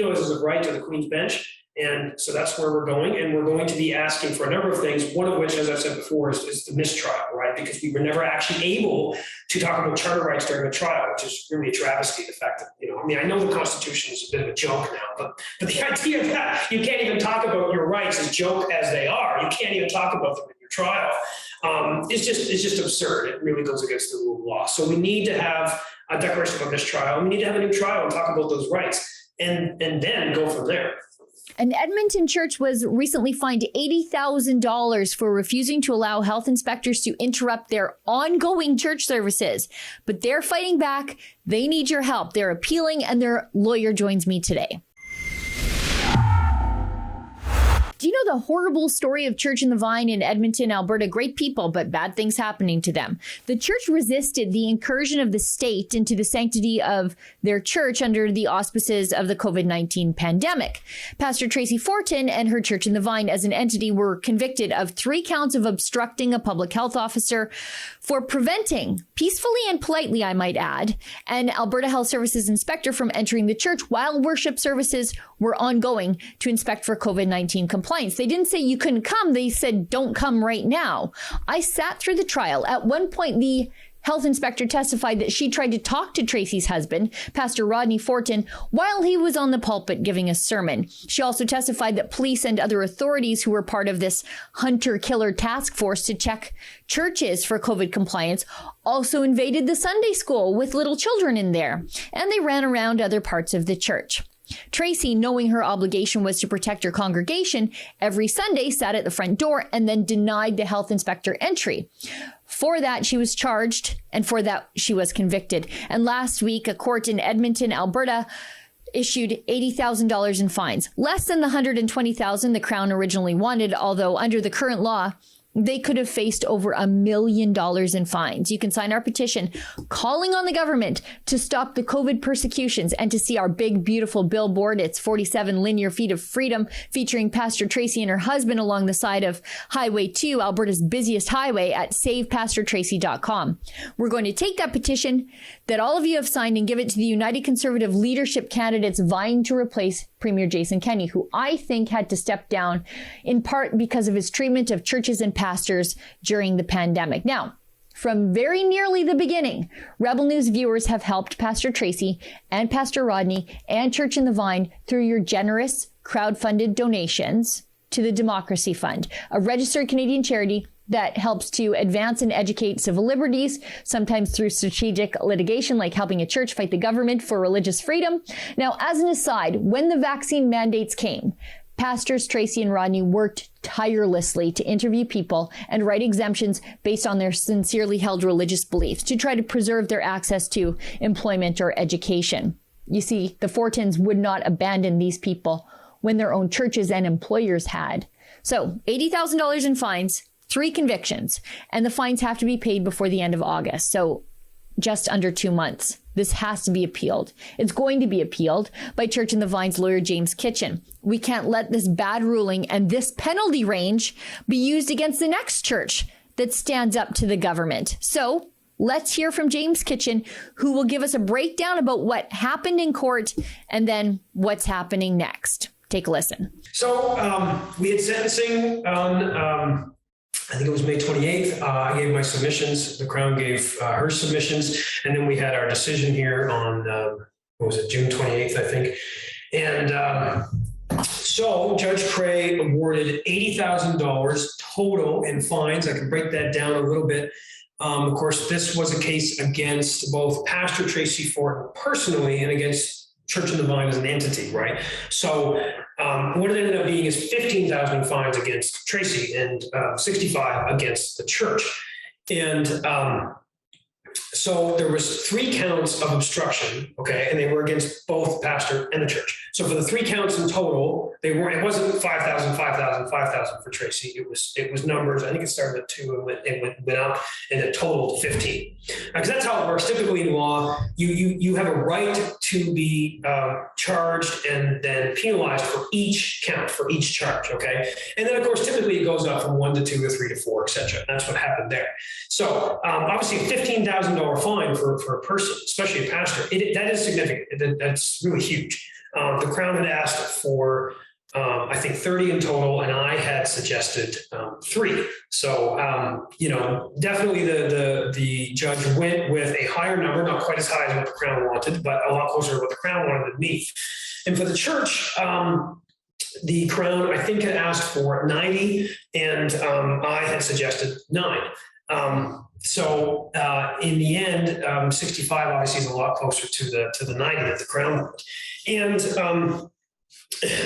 noises of right to the Queen's Bench. And so that's where we're going. And we're going to be asking for a number of things, one of which, as I've said before, is the mistrial, right? Because we were never actually able to talk about charter rights during a trial, which is really a travesty. The fact that, I know the Constitution is a bit of a joke now, but the idea that you can't even talk about your rights as joke as they are, you can't even talk about them in your trial, it's just absurd. It really goes against the rule of law. So we need to have a declaration of a mistrial. We need to have a new trial and talk about those rights and then go from there. An Edmonton church was recently fined $80,000 for refusing to allow health inspectors to interrupt their ongoing church services. But they're fighting back. They need your help. They're appealing, and their lawyer joins me today. Do you know the horrible story of Church in the Vine in Edmonton, Alberta? Great people, but bad things happening to them. The church resisted the incursion of the state into the sanctity of their church under the auspices of the COVID-19 pandemic. Pastor Tracy Fortin and her Church in the Vine as an entity were convicted of 3 counts of obstructing a public health officer for preventing, peacefully and politely, I might add, an Alberta Health Services inspector from entering the church while worship services were ongoing to inspect for COVID-19 compliance. They didn't say you couldn't come. They said, don't come right now. I sat through the trial. At one point, the health inspector testified that she tried to talk to Tracy's husband, Pastor Rodney Fortin, while he was on the pulpit giving a sermon. She also testified that police and other authorities who were part of this hunter-killer task force to check churches for COVID compliance also invaded the Sunday school with little children in there, and they ran around other parts of the church. Tracy, knowing her obligation was to protect her congregation, every Sunday sat at the front door and then denied the health inspector entry. For that, she was charged, and for that, she was convicted. And last week, a court in Edmonton, Alberta, issued $80,000 in fines, less than the $120,000 the Crown originally wanted, although under the current law, they could have faced over $1 million in fines. You can sign our petition calling on the government to stop the COVID persecutions and to see our big, beautiful billboard. It's 47 linear feet of freedom featuring Pastor Tracy and her husband along the side of Highway 2, Alberta's busiest highway, at savepastortracy.com. We're going to take that petition that all of you have signed and give it to the United Conservative leadership candidates vying to replace Premier Jason Kenney, who I think had to step down in part because of his treatment of churches and pastors during the pandemic. Now, from very nearly the beginning, Rebel News viewers have helped Pastor Tracy and Pastor Rodney and Church in the Vine through your generous crowd-funded donations to the Democracy Fund, a registered Canadian charity that helps to advance and educate civil liberties, sometimes through strategic litigation, like helping a church fight the government for religious freedom. Now, as an aside, when the vaccine mandates came, Pastors Tracy and Rodney worked tirelessly to interview people and write exemptions based on their sincerely held religious beliefs to try to preserve their access to employment or education. You see, the Fortins would not abandon these people when their own churches and employers had. So $80,000 in fines, 3 convictions, and the fines have to be paid before the end of August. So just under 2 months. This has to be appealed. It's going to be appealed by Church in the Vine's lawyer, James Kitchen. We can't let this bad ruling and this penalty range be used against the next church that stands up to the government. So let's hear from James Kitchen, who will give us a breakdown about what happened in court and then what's happening next. Take a listen. So we had sentencing on I think it was May 28th. I gave my submissions. The Crown gave her submissions. And then we had our decision here on, June 28th, I think. And so Judge Cray awarded $80,000 total in fines. I can break that down a little bit. Of course, this was a case against both Pastor Tracy Fortin personally and against Church in the Vine as an entity, right? So what it ended up being is $15,000 in fines against Tracy and $65,000 against the church. And so there was 3 counts of obstruction, okay, and they were against both pastor and the church. So for the 3 counts in total, it wasn't 5,000, 5,000, 5,000 for Tracy. It was numbers. I think it started at 2 and went up, and it totaled 15. Because that's how it works. Typically in law, you have a right to be charged and then penalized for each count, for each charge, okay? And then of course, typically it goes up from 1 to 2 to 3 to 4, etc. That's what happened there. So obviously a $15,000 fine for a person, especially a pastor, that is significant. That's really huge. The Crown had asked for, I think 30 in total, and I had suggested 3. So, definitely the judge went with a higher number, not quite as high as what the Crown wanted, but a lot closer to what the Crown wanted than me. And for the church, the Crown, I think, had asked for 90, and I had suggested 9. So in the end, 65 obviously is a lot closer to the 90 that the Crown wanted. And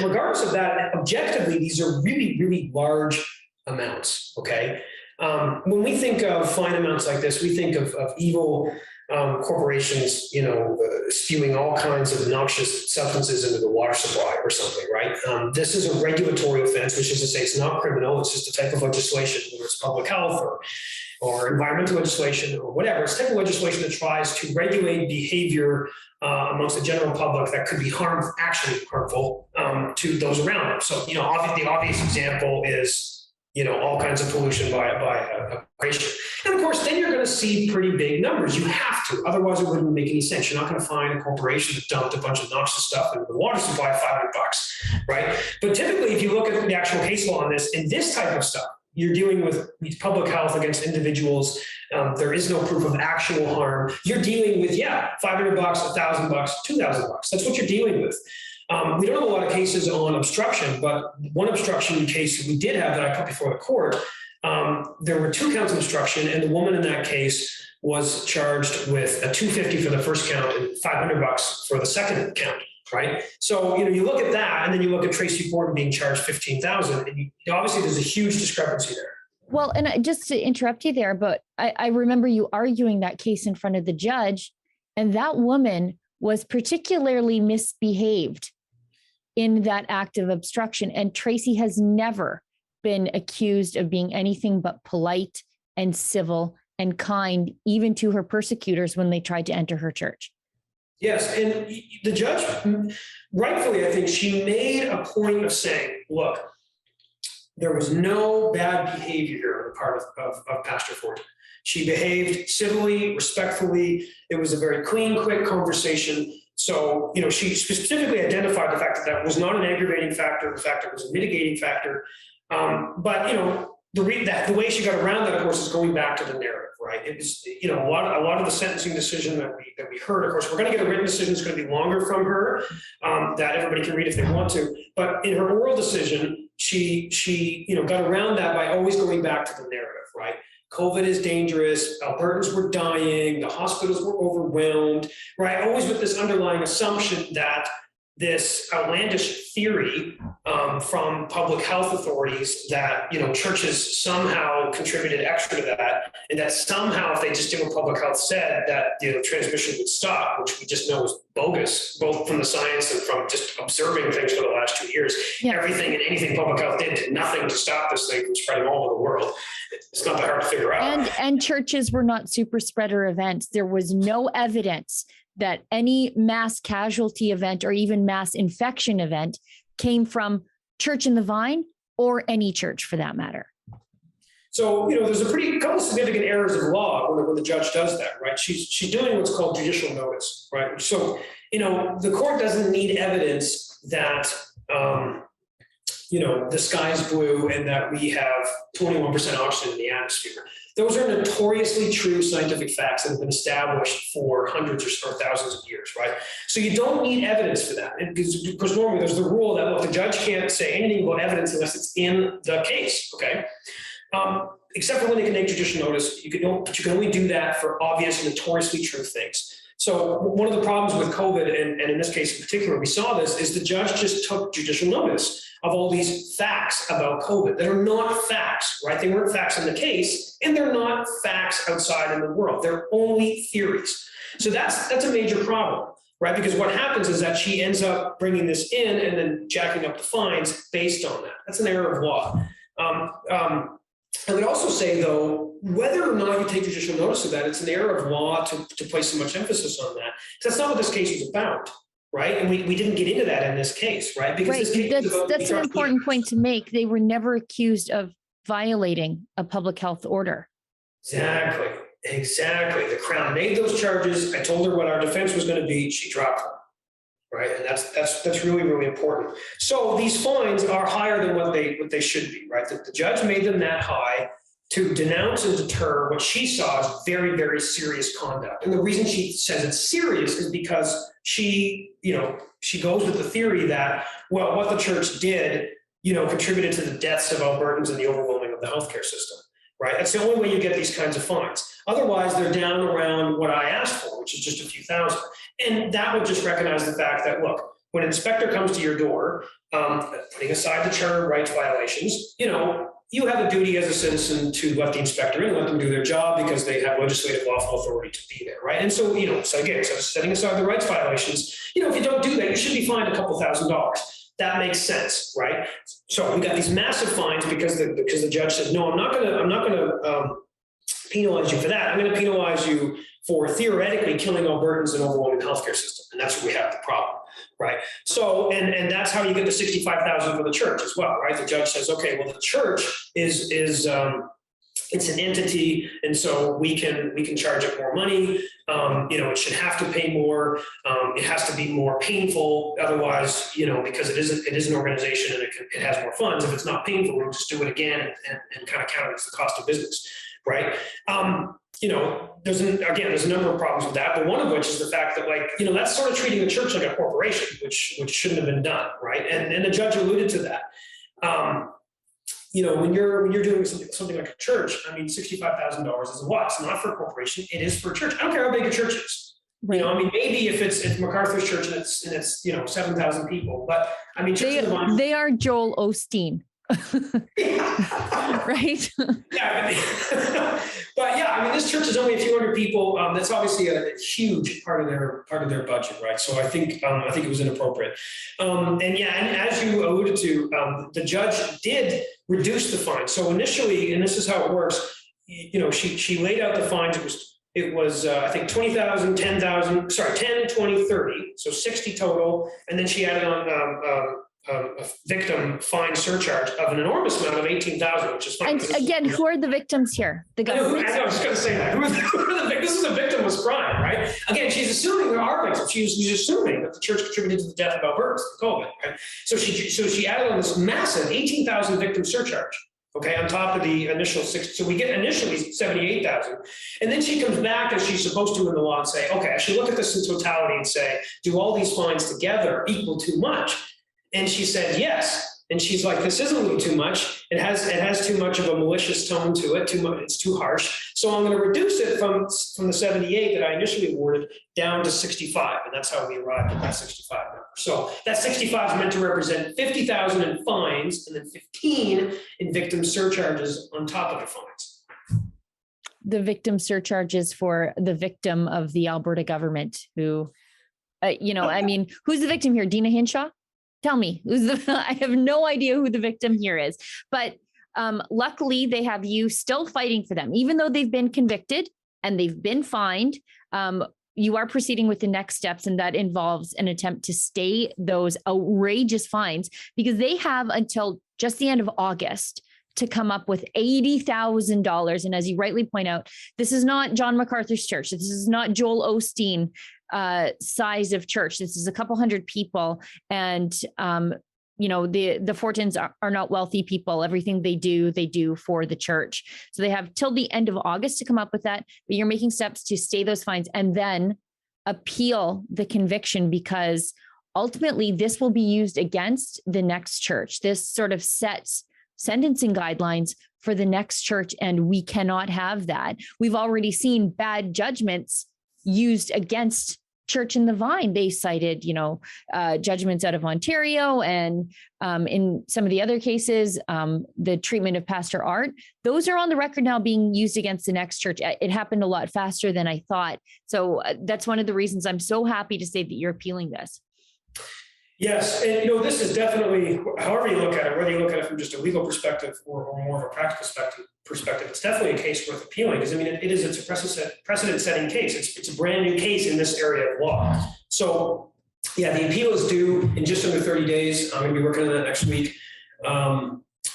regardless of that, objectively, these are really, really large amounts. Okay. When we think of fine amounts like this, we think of evil corporations, spewing all kinds of noxious substances into the water supply or something, right? This is a regulatory offense, which is to say it's not criminal. It's just a type of legislation, whether it's public health or environmental legislation or whatever. It's a type of legislation that tries to regulate behavior amongst the general public that could be actually harmful to those around them. So, the obvious example is, all kinds of pollution by a corporation. And of course, then you're going to see pretty big numbers. You have to, otherwise it wouldn't make any sense. You're not going to find a corporation that dumped a bunch of noxious stuff into the water supply, $500, right? But typically, if you look at the actual case law on this, and this type of stuff, you're dealing with public health against individuals. There is no proof of actual harm. You're dealing with, $500, $1,000, $2,000. That's what you're dealing with. We don't have a lot of cases on obstruction, but one obstruction case that we did have that I put before the court, there were 2 counts of obstruction, and the woman in that case was charged with a $250 for the first count and $500 for the second count. Right. So, you look at that, and then you look at Tracy Fortin being charged $15,000, and obviously there's a huge discrepancy there. Well, and just to interrupt you there, but I remember you arguing that case in front of the judge, and that woman was particularly misbehaved in that act of obstruction. And Tracy has never been accused of being anything but polite and civil and kind, even to her persecutors when they tried to enter her church. Yes, and the judge, rightfully, I think she made a point of saying, look, there was no bad behavior on the part of Pastor Fortin. She behaved civilly, respectfully. It was a very clean, quick conversation. So, she specifically identified the fact that was not an aggravating factor. In fact, it was a mitigating factor. But, the way she got around that, of course, is going back to the narrative, right? It was, a lot of the sentencing decision that we heard. Of course, we're going to get a written decision. It's going to be longer from her that everybody can read if they want to. But in her oral decision, she got around that by always going back to the narrative, right? COVID is dangerous. Albertans were dying. The hospitals were overwhelmed, right? Always with this underlying assumption that this outlandish theory from public health authorities that, churches somehow contributed extra to that, and that somehow if they just did what public health said, that, transmission would stop, which we just know is bogus, both from the science and from just observing things for the last 2 years. Yeah. Everything and anything public health did nothing to stop this thing from spreading all over the world. It's not that hard to figure out. And churches were not super spreader events. There was no evidence that any mass casualty event or even mass infection event came from Church in the Vine or any church for that matter. So, there's a couple significant errors of law when the judge does that, right? She's doing what's called judicial notice, right? So, the court doesn't need evidence that, the sky's blue and that we have 21% oxygen in the atmosphere. Those are notoriously true scientific facts that have been established for hundreds or thousands of years, right? So you don't need evidence for that. Because normally there's the rule that, look, the judge can't say anything about evidence unless it's in the case, okay? Except for when they can make judicial notice, but you can only do that for obvious and notoriously true things. So one of the problems with COVID, and in this case in particular, we saw this, is the judge just took judicial notice of all these facts about COVID that are not facts, right? They weren't facts in the case, and they're not facts outside in the world. They're only theories. So that's a major problem, right? Because what happens is that she ends up bringing this in and then jacking up the fines based on that. That's an error of law. I would also say, though, whether or not you take judicial notice of that, it's an error of law to place so much emphasis on that. That's not what this case was about, right? And we didn't get into that in this case, right? Because this case that's an important point to make. They were never accused of violating a public health order. Exactly. The Crown made those charges. I told her what our defense was going to be. She dropped them. right? And that's really, really important. So these fines are higher than what they should be, right? The judge made them that high to denounce and deter what she saw as very, very serious conduct. And the reason she says it's serious is because she goes with the theory that, well, what the church did, contributed to the deaths of Albertans and the overwhelming of the healthcare system, right? That's the only way you get these kinds of fines. Otherwise, they're down around what I asked for, which is just a few thousand. And that would just recognize the fact that, look, when an inspector comes to your door, putting aside the charter rights violations, you have a duty as a citizen to let the inspector in, let them do their job because they have legislative lawful authority to be there, right? And so, so setting aside the rights violations, if you don't do that, you should be fined a couple $1,000s. That makes sense, right? So we got these massive fines because the judge said, no, I'm not gonna penalize you for that. I'm going to penalize you for theoretically killing Albertans and overwhelming the healthcare system, and that's where we have the problem, right? So, and that's how you get the $65,000 for the church as well, right? The judge says, okay, well, the church is it's an entity, and so we can charge it more money. It should have to pay more. It has to be more painful. Otherwise, because it is an organization and it has more funds. If it's not painful, we'll just do it again and kind of count it as the cost of business, right? There's a number of problems with that, but one of which is the fact that, that's sort of treating the church like a corporation, which shouldn't have been done, right? And the judge alluded to that. When you're doing something like a church, $65,000 is a lot. It's not for a corporation. It is for a church. I don't care how big a church is. Right. Maybe if it's MacArthur's church and it's 7,000 people, but they are Joel Osteen. Right? Yeah, but yeah, this church is only a few hundred people. That's obviously a huge part of their budget, right? So I think it was inappropriate. And as you alluded to, the judge did reduce the fine. So initially, and this is how it works, she laid out the fines. It was I think 20,000, 10,000, 10, 20, 30, so 60 total, and then she added on a victim fine surcharge of an enormous amount of 18,000, which is fine. And again, who are the victims here? The government. I was going to say that. This is a victimless crime, right? Again, she's assuming there are victims. She's assuming that the church contributed to the death of Albertans, COVID, right? So she added on this massive 18,000 victim surcharge. Okay, on top of the initial 6, so we get initially 78,000, and then she comes back as she's supposed to in the law and say, okay, I should look at this in totality and say, do all these fines together equal too much? And she said yes, and she's like, this is a little too much. It has too much of a malicious tone to it. Too much. It's too harsh. So I'm going to reduce it from the 78 that I initially awarded down to 65, and that's how we arrived at that 65 number. So that 65 is meant to represent 50,000 in fines and then 15 in victim surcharges on top of the fines. The victim surcharges for the victim of the Alberta government, who, who's the victim here? Dina Hinshaw? Tell me, I have no idea who the victim here is, but luckily they have you still fighting for them, even though they've been convicted and they've been fined. You are proceeding with the next steps, and that involves an attempt to stay those outrageous fines, because they have until just the end of August to come up with $80,000. And as you rightly point out, this is not John MacArthur's church. This is not Joel Osteen size of church. This is a couple hundred people. And, the Fortins are not wealthy people. Everything they do for the church. So they have till the end of August to come up with that. But you're making steps to stay those fines and then appeal the conviction, because ultimately this will be used against the next church. This sort of sets sentencing guidelines for the next church, and we cannot have that. We've already seen bad judgments used against Church in the Vine. They cited, judgments out of Ontario, and in some of the other cases, the treatment of Pastor Art. Those are on the record now being used against the next church. It happened a lot faster than I thought. So that's one of the reasons I'm so happy to say that you're appealing this. Yes, and this is definitely, however you look at it, whether you look at it from just a legal perspective or more of a practical perspective, it's definitely a case worth appealing, because it's a precedent-setting case. It's a brand new case in this area of law. So yeah, the appeal is due in just under 30 days. I'm going to be working on that next week.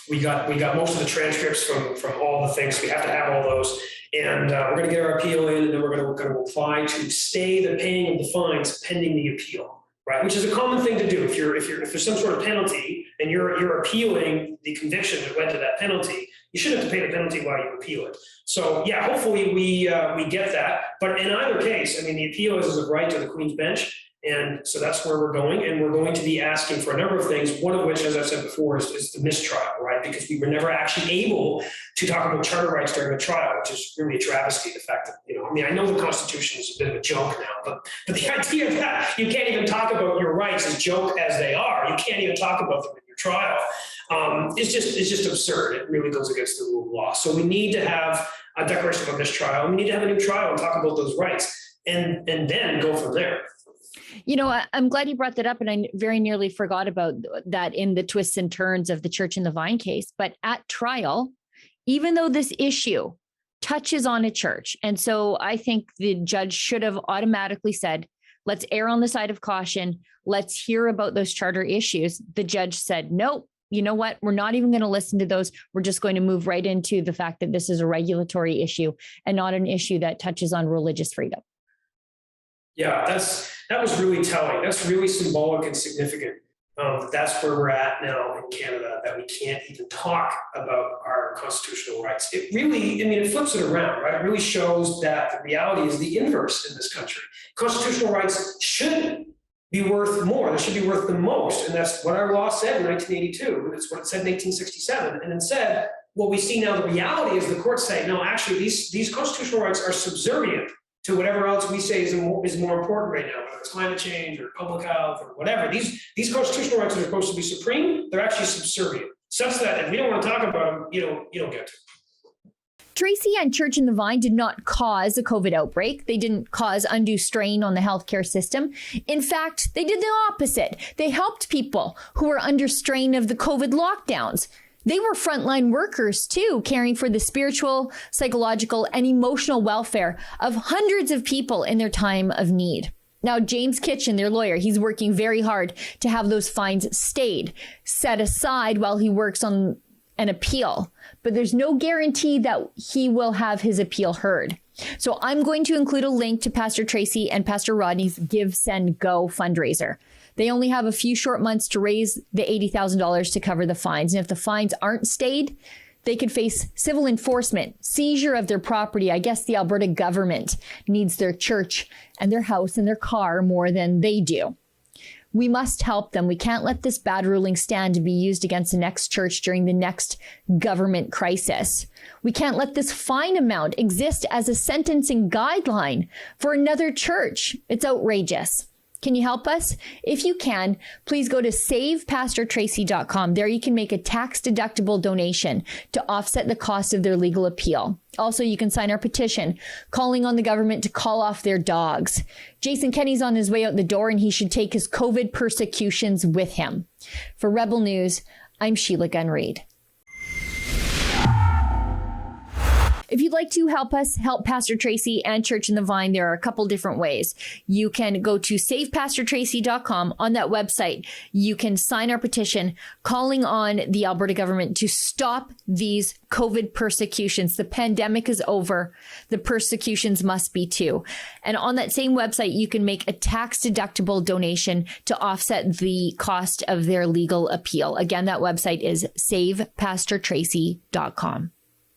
We got most of the transcripts from all the things. We have to have all those, and we're going to get our appeal in, and then we're going to apply to stay the paying of the fines pending the appeal. right? Which is a common thing to do. If there's some sort of penalty and you're appealing the conviction that led to that penalty, you shouldn't have to pay the penalty while you appeal it. So yeah, hopefully we get that. But in either case, I mean, the appeal is a right to the Queen's Bench. And so that's where we're going. And we're going to be asking for a number of things, one of which, as I've said before, is the mistrial, right? Because we were never actually able to talk about charter rights during the trial, which is really a travesty. The fact that, I mean, I know the Constitution is a bit of a joke now, but the idea that you can't even talk about your rights as joke as they are, you can't even talk about them in your trial, it's just absurd. It really goes against the rule of law. So we need to have a declaration of a mistrial. We need to have a new trial and talk about those rights and then go from there. I'm glad you brought that up, and I very nearly forgot about that in the twists and turns of the Church in the Vine case. But at trial, even though this issue touches on a church, and so I think the judge should have automatically said, let's err on the side of caution. Let's hear about those charter issues. The judge said, nope. You know what? We're not even going to listen to those. We're just going to move right into the fact that this is a regulatory issue and not an issue that touches on religious freedom. Yeah, that was really telling. That's really symbolic and significant. That's where we're at now in Canada, that we can't even talk about our constitutional rights. It really, it flips it around, right? It really shows that the reality is the inverse in this country. Constitutional rights should be worth more. They should be worth the most. And that's what our law said in 1982. It's what it said in 1867. And instead, what we see now, the reality is the courts say, no, actually, these constitutional rights are subservient to whatever else we say is more important right now, whether it's climate change or public health or whatever. These constitutional rights are supposed to be supreme. They're actually subservient, such that if we don't want to talk about them, you don't get to. Tracy and Church in the Vine did not cause a COVID outbreak. They didn't cause undue strain on the healthcare system. In fact, they did the opposite. They helped people who were under strain of the COVID lockdowns. They were frontline workers, too, caring for the spiritual, psychological, and emotional welfare of hundreds of people in their time of need. Now, James Kitchen, their lawyer, he's working very hard to have those fines set aside while he works on an appeal. But there's no guarantee that he will have his appeal heard. So I'm going to include a link to Pastor Tracy and Pastor Rodney's Give, Send, Go fundraiser. They only have a few short months to raise the $80,000 to cover the fines. And if the fines aren't stayed, they could face civil enforcement, seizure of their property. I guess the Alberta government needs their church and their house and their car more than they do. We must help them. We can't let this bad ruling stand to be used against the next church during the next government crisis. We can't let this fine amount exist as a sentencing guideline for another church. It's outrageous. Can you help us? If you can, please go to savepastortracy.com. There you can make a tax-deductible donation to offset the cost of their legal appeal. Also, you can sign our petition calling on the government to call off their dogs. Jason Kenney's on his way out the door, and he should take his COVID persecutions with him. For Rebel News, I'm Sheila Gunn-Reid. If you'd like to help us help Pastor Tracy and Church in the Vine, there are a couple different ways. You can go to savepastortracy.com. On that website, you can sign our petition calling on the Alberta government to stop these COVID persecutions. The pandemic is over. The persecutions must be too. And on that same website, you can make a tax-deductible donation to offset the cost of their legal appeal. Again, that website is savepastortracy.com.